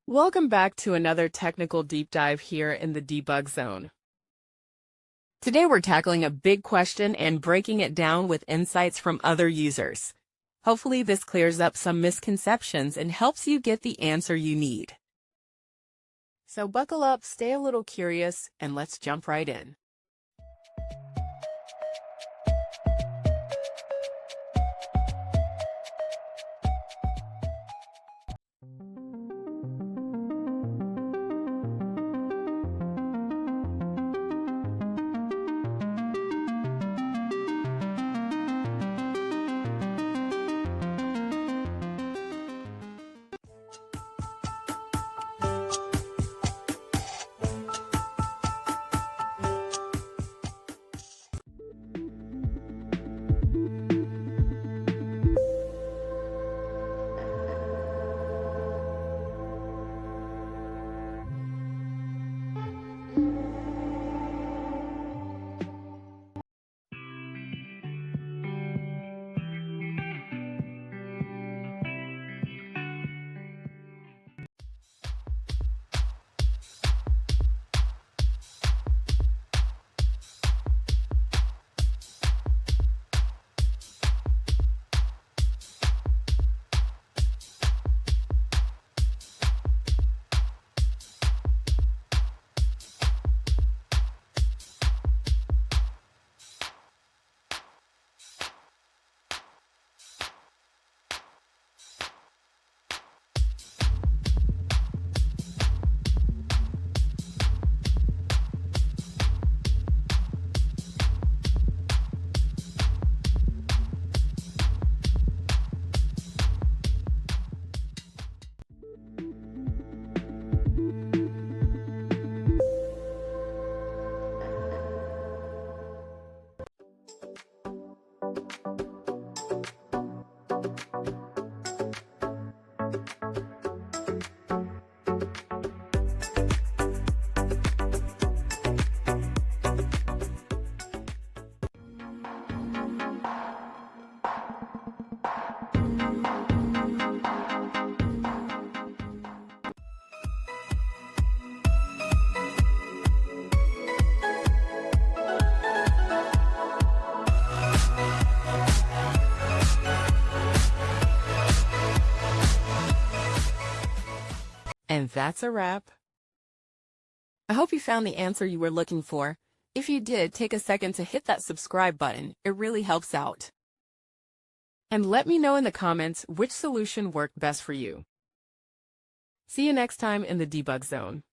Welcome back to another technical deep dive here in the debug zone. Today we're tackling a big question and breaking it down with insights from other users. Hopefully this clears up some misconceptions and helps you get the answer you need. So buckle up, stay a little curious, and let's jump right in. And that's a wrap. I hope you found the answer you were looking for. If you did, take a second to hit that subscribe button. It really helps out. And let me know in the comments which solution worked best for you. See you next time in the debug zone.